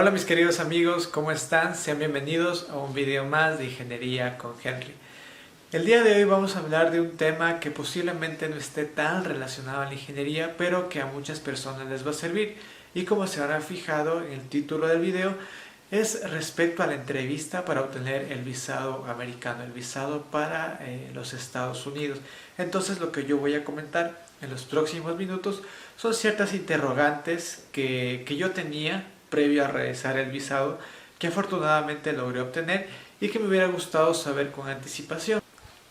Hola mis queridos amigos, ¿cómo están? Sean bienvenidos a un video más de Ingeniería con Henry. El día de hoy vamos a hablar de un tema que posiblemente no esté tan relacionado a la ingeniería, pero que a muchas personas les va a servir. Y como se habrán fijado en el título del video, es respecto a la entrevista para obtener el visado americano, el visado para los Estados Unidos. Entonces lo que yo voy a comentar en los próximos minutos son ciertas interrogantes que yo tenía previo a realizar el visado, que afortunadamente logré obtener y que me hubiera gustado saber con anticipación.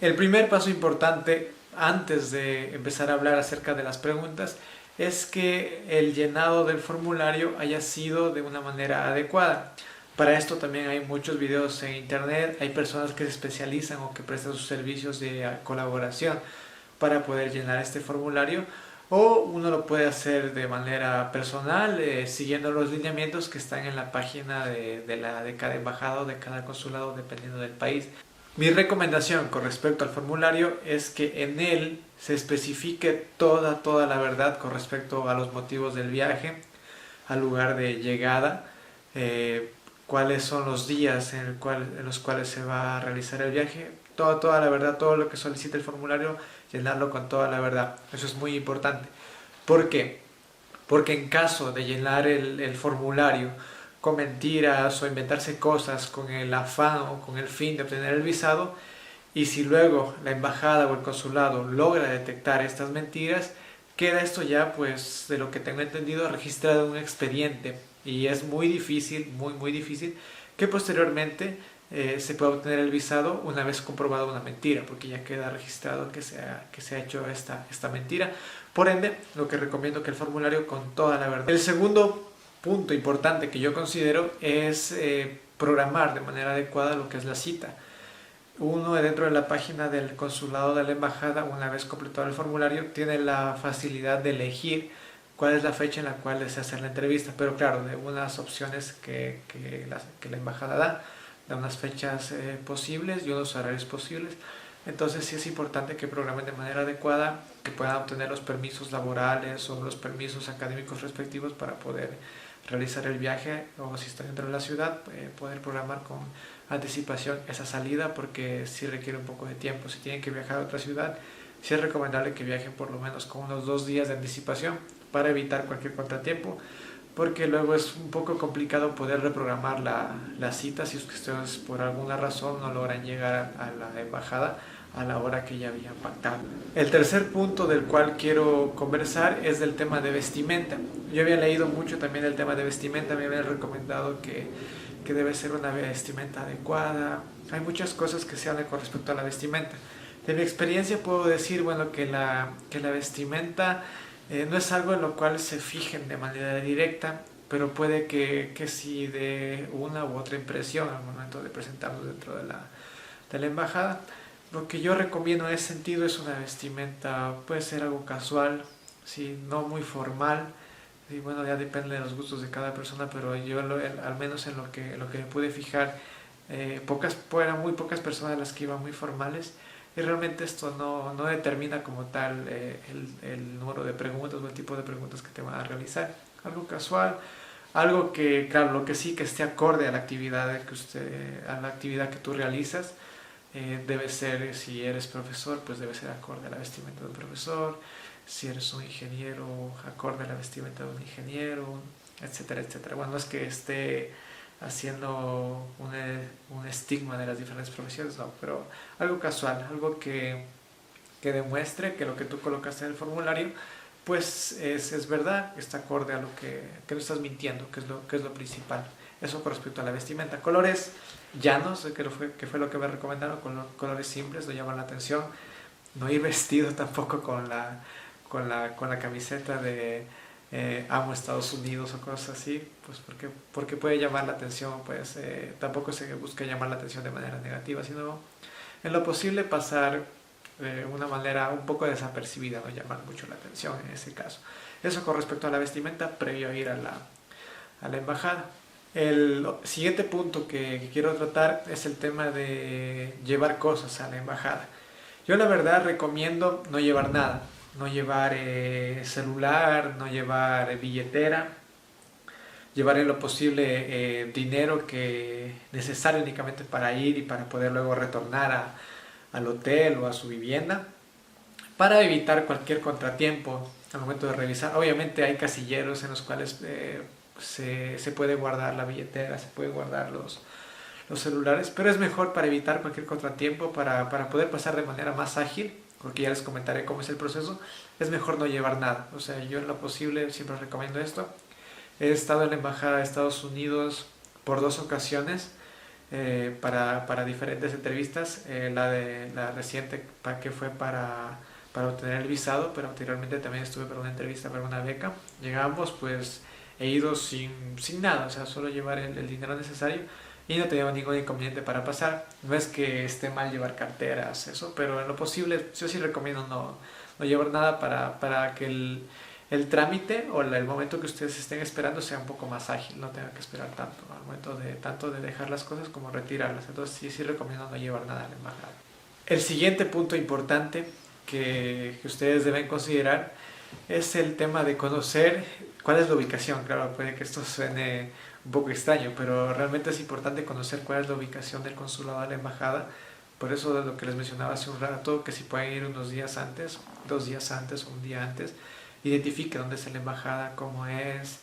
El primer paso importante antes de empezar a hablar acerca de las preguntas es que el llenado del formulario haya sido de una manera adecuada. Para esto también hay muchos videos en internet, hay personas que se especializan o que prestan sus servicios de colaboración para poder llenar este formulario, o uno lo puede hacer de manera personal siguiendo los lineamientos que están en la página de cada embajada o de cada consulado dependiendo del país. Mi recomendación con respecto al formulario es que en él se especifique toda la verdad con respecto a los motivos del viaje, al lugar de llegada, cuáles son los días en los cuales se va a realizar el viaje, toda la verdad, todo lo que solicita el formulario, llenarlo con toda la verdad. Eso es muy importante. ¿Por qué? Porque en caso de llenar el formulario con mentiras o inventarse cosas con el afán o con el fin de obtener el visado, y si luego la embajada o el consulado logra detectar estas mentiras, queda esto ya, pues, de lo que tengo entendido, registrado en un expediente, y es muy difícil, muy difícil, que posteriormente se pueda obtener el visado una vez comprobada una mentira, porque ya queda registrado que se ha hecho esta mentira. Por ende, lo que recomiendo que el formulario con toda la verdad. El segundo punto importante que yo considero es programar de manera adecuada lo que es la cita. Uno dentro de la página del consulado de la embajada, una vez completado el formulario, tiene la facilidad de elegir cuál es la fecha en la cual desea hacer la entrevista, pero claro, de unas opciones que la embajada da unas fechas posibles y unos horarios posibles. Entonces sí es importante que programen de manera adecuada, que puedan obtener los permisos laborales o los permisos académicos respectivos para poder realizar el viaje, o si están dentro de la ciudad, poder programar con anticipación esa salida, porque sí requiere un poco de tiempo. Si tienen que viajar a otra ciudad, sí es recomendable que viajen por lo menos con unos 2 días de anticipación para evitar cualquier contratiempo, porque luego es un poco complicado poder reprogramar la cita si ustedes por alguna razón no logran llegar a la embajada a la hora que ya habían pactado. El tercer punto del cual quiero conversar es del tema de vestimenta. Yo había leído mucho también del tema de vestimenta, me habían recomendado que debe ser una vestimenta adecuada. Hay muchas cosas que se hablan con respecto a la vestimenta. De mi experiencia puedo decir, bueno, que la vestimenta no es algo en lo cual se fijen de manera directa, pero puede que sí dé una u otra impresión al momento de presentarnos dentro de la embajada. Lo que yo recomiendo en ese sentido es una vestimenta, puede ser algo casual, ¿sí? No muy formal, y bueno, ya depende de los gustos de cada persona, pero yo al menos en lo que me pude fijar, eran muy pocas personas las que iban muy formales, y realmente esto no determina como tal el número de preguntas o el tipo de preguntas que te van a realizar. Algo casual, algo que, claro, lo que sí que esté acorde a la actividad que tú realizas. Debe ser, si eres profesor, pues debe ser acorde a la vestimenta de un profesor. Si eres un ingeniero, acorde a la vestimenta de un ingeniero, etcétera, etcétera. Bueno, no es que esté haciendo un estigma de las diferentes profesiones, no, pero algo casual, algo que demuestre que lo que tú colocaste en el formulario pues es verdad, está acorde a lo que no estás mintiendo, que es lo principal. Eso con respecto a la vestimenta. Colores llanos, que fue lo que me recomendaron, colores simples, no llaman la atención. No ir vestido tampoco con la camiseta de amo Estados Unidos o cosas así, pues porque puede llamar la atención, pues tampoco se busca llamar la atención de manera negativa, sino en lo posible pasar de una manera un poco desapercibida, no llamar mucho la atención en ese caso. Eso con respecto a la vestimenta previo a ir a la embajada. El siguiente punto que quiero tratar es el tema de llevar cosas a la embajada. Yo la verdad recomiendo no llevar nada, no llevar celular, no llevar billetera, llevar en lo posible dinero que necesario únicamente para ir y para poder luego retornar al hotel o a su vivienda, para evitar cualquier contratiempo al momento de revisar. Obviamente hay casilleros en los cuales se puede guardar la billetera, se puede guardar los celulares, pero es mejor para evitar cualquier contratiempo, para poder pasar de manera más ágil, porque ya les comentaré cómo es el proceso. Es mejor no llevar nada. O sea, yo en lo posible siempre recomiendo esto. He estado en la Embajada de Estados Unidos por 2 ocasiones para diferentes entrevistas. La reciente que fue para obtener el visado, pero anteriormente también estuve para una entrevista para una beca. Llegamos, pues he ido sin nada, o sea, solo llevar el dinero necesario y no tenía ningún inconveniente para pasar. No es que esté mal llevar carteras, eso, pero en lo posible yo sí recomiendo no llevar nada para que el trámite o el momento que ustedes estén esperando sea un poco más ágil, no tengan que esperar tanto al momento tanto de dejar las cosas como retirarlas. Entonces sí recomiendo no llevar nada a la embajada. El siguiente punto importante que ustedes deben considerar es el tema de conocer cuál es la ubicación. Claro, puede que esto suene un poco extraño, pero realmente es importante conocer cuál es la ubicación del consulado de la embajada. Por eso de lo que les mencionaba hace un rato, que si pueden ir unos días antes, 2 días antes o un día antes, identifique dónde está la embajada, cómo es,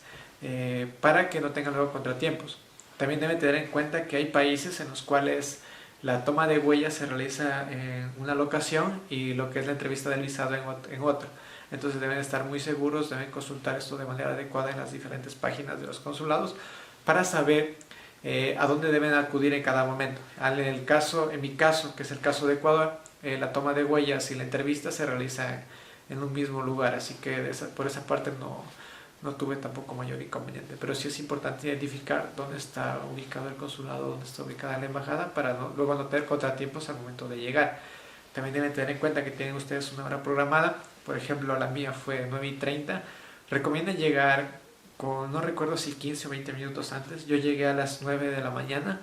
para que no tengan luego contratiempos. También deben tener en cuenta que hay países en los cuales la toma de huellas se realiza en una locación y lo que es la entrevista del visado en otra. Entonces deben estar muy seguros, deben consultar esto de manera adecuada en las diferentes páginas de los consulados para saber a dónde deben acudir en cada momento. En mi caso, que es el caso de Ecuador, la toma de huellas y la entrevista se realiza en un mismo lugar, así que por esa parte no tuve tampoco mayor inconveniente, pero sí es importante identificar dónde está ubicado el consulado, dónde está ubicada la embajada, para luego no tener contratiempos al momento de llegar. También deben tener en cuenta que tienen ustedes una hora programada. Por ejemplo, la mía fue 9:30. Recomiendan llegar no recuerdo si 15 o 20 minutos antes. Yo llegué a las 9 de la mañana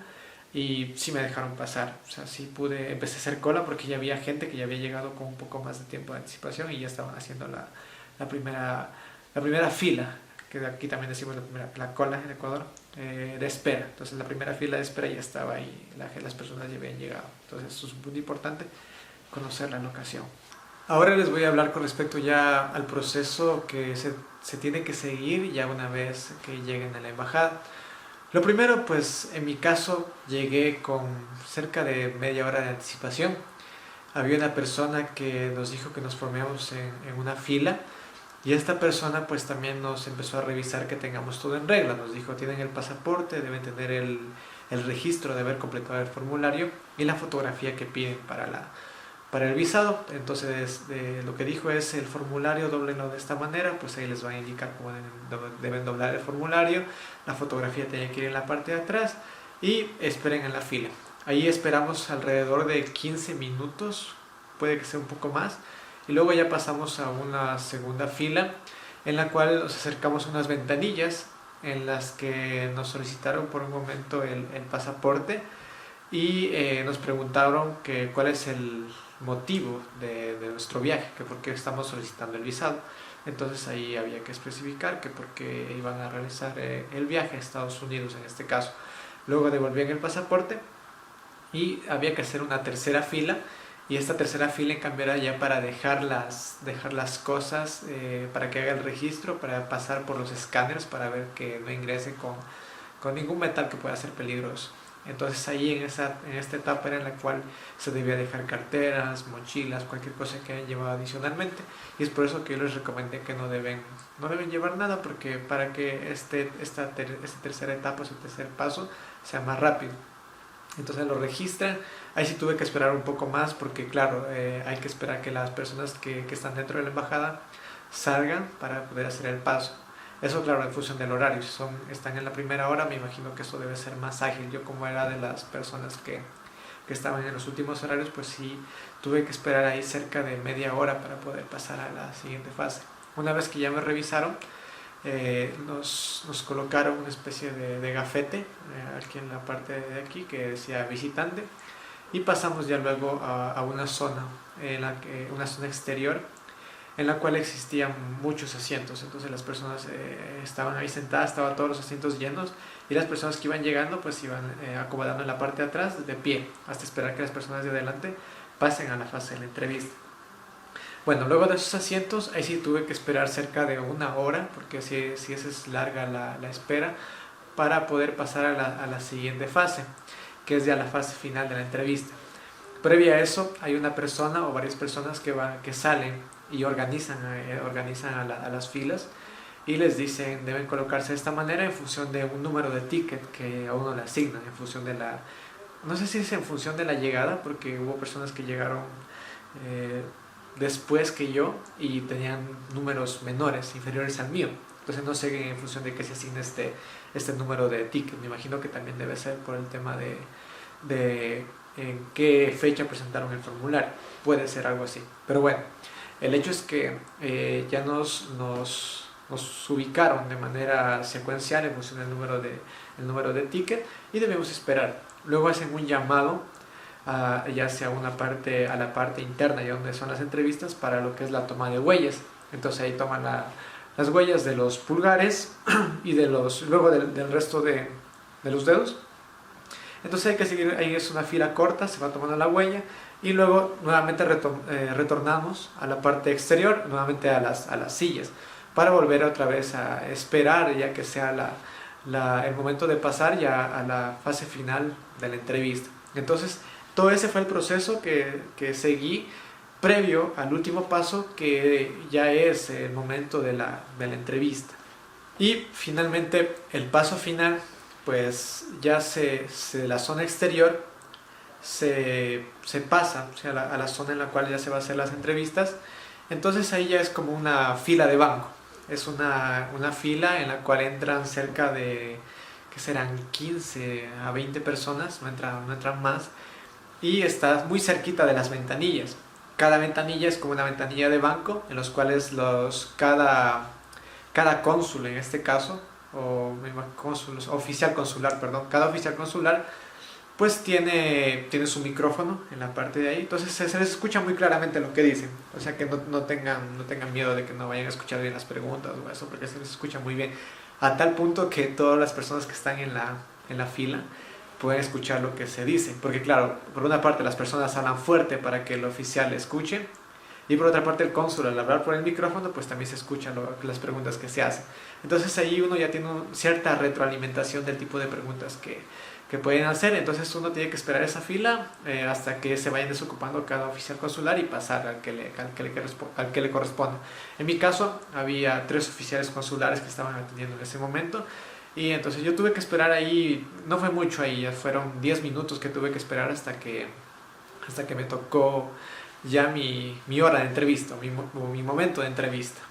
y sí me dejaron pasar. O sea, sí empecé a hacer cola porque ya había gente que ya había llegado con un poco más de tiempo de anticipación y ya estaban haciendo la primera fila, que aquí también decimos la cola en Ecuador, de espera. Entonces la primera fila de espera ya estaba ahí, las personas ya habían llegado. Entonces eso es un punto importante, conocer la locación. Ahora les voy a hablar con respecto ya al proceso que se tiene que seguir ya una vez que lleguen a la embajada. Lo primero, pues en mi caso llegué con cerca de media hora de anticipación. Había una persona que nos dijo que nos formemos en una fila y esta persona pues también nos empezó a revisar que tengamos todo en regla. Nos dijo, tienen el pasaporte, deben tener el registro de haber completado el formulario y la fotografía que piden para el visado. Entonces lo que dijo es, el formulario doblenlo de esta manera, pues ahí les va a indicar cómo deben doblar el formulario. La fotografía tiene que ir en la parte de atrás y esperen en la fila. Ahí esperamos alrededor de 15 minutos, puede que sea un poco más, y luego ya pasamos a una segunda fila en la cual nos acercamos a unas ventanillas en las que nos solicitaron por un momento el pasaporte y nos preguntaron cuál es el motivo de nuestro viaje, que por qué estamos solicitando el visado. Entonces ahí había que especificar que por qué iban a realizar el viaje a Estados Unidos en este caso. Luego devolvían el pasaporte y había que hacer una tercera fila, y esta tercera fila en cambio era ya para dejar las cosas, para que haga el registro, para pasar por los escáneres para ver que no ingrese con ningún metal que pueda ser peligroso. Entonces ahí en esta etapa era en la cual se debía dejar carteras, mochilas, cualquier cosa que hayan llevado adicionalmente, y es por eso que yo les recomendé que no deben llevar nada, porque para que esta tercera etapa, su tercer paso, sea más rápido. Entonces lo registran. Ahí sí tuve que esperar un poco más porque claro, hay que esperar que las personas que están dentro de la embajada salgan para poder hacer el paso. Eso claro, en función del horario. Si están en la primera hora, me imagino que eso debe ser más ágil. Yo, como era de las personas que estaban en los últimos horarios, pues sí tuve que esperar ahí cerca de media hora para poder pasar a la siguiente fase. Una vez que ya me revisaron, nos colocaron una especie de gafete aquí en la parte de aquí que decía visitante, y pasamos ya luego a una zona, una zona exterior en la cual existían muchos asientos. Entonces las personas estaban ahí sentadas, estaban todos los asientos llenos, y las personas que iban llegando pues iban acomodando en la parte de atrás de pie hasta esperar que las personas de adelante pasen a la fase de la entrevista. Bueno, luego de esos asientos, ahí sí tuve que esperar cerca de una hora, porque si esa es larga la espera, para poder pasar a la siguiente fase, que es ya la fase final de la entrevista. Previa a eso, hay una persona o varias personas que salen y organizan a las filas, y les dicen deben colocarse de esta manera en función de un número de ticket que a uno le asignan, en función de la, no sé si es en función de la llegada, porque hubo personas que llegaron después que yo y tenían números menores, inferiores al mío. Entonces no sé en función de qué se asigna este número de ticket. Me imagino que también debe ser por el tema de en qué fecha presentaron el formulario. Puede ser algo así. Pero bueno, el hecho es que ya nos ubicaron de manera secuencial en función del número de ticket, y debemos esperar. Luego hacen un llamado ya sea a la parte interna, ya donde son las entrevistas, para lo que es la toma de huellas. Entonces ahí toman las huellas de los pulgares y luego del resto de los dedos. Entonces hay que seguir, ahí es una fila corta, se va tomando la huella, y luego nuevamente retornamos a la parte exterior, nuevamente a las sillas, para volver otra vez a esperar ya que sea el momento de pasar ya a la fase final de la entrevista. Entonces todo ese fue el proceso que seguí previo al último paso, que ya es el momento de la entrevista. Y finalmente el paso final, pues ya de la zona exterior se pasa, o sea, a la zona en la cual ya se va a hacer las entrevistas. Entonces ahí ya es como una fila de banco. Es una fila en la cual entran cerca de, que serán 15 a 20 personas, no entran más. Y está muy cerquita de las ventanillas. Cada ventanilla es como una ventanilla de banco, en los cuales cada cónsul en este caso, oficial consular, perdón, cada oficial consular pues tiene su micrófono en la parte de ahí. Entonces se les escucha muy claramente lo que dicen, o sea que no tengan miedo de que no vayan a escuchar bien las preguntas o eso, porque se les escucha muy bien, a tal punto que todas las personas que están en la fila pueden escuchar lo que se dice, porque claro, por una parte las personas hablan fuerte para que el oficial escuche, y por otra parte el cónsul al hablar por el micrófono pues también se escuchan las preguntas que se hacen. Entonces ahí uno ya tiene cierta retroalimentación del tipo de preguntas que pueden hacer. Entonces uno tiene que esperar esa fila hasta que se vayan desocupando cada oficial consular y pasar al que le corresponde. En mi caso había 3 oficiales consulares que estaban atendiendo en ese momento, y entonces yo tuve que esperar ahí, no fue mucho ahí, ya fueron 10 minutos que tuve que esperar hasta que me tocó ya mi hora de entrevista, mi momento de entrevista.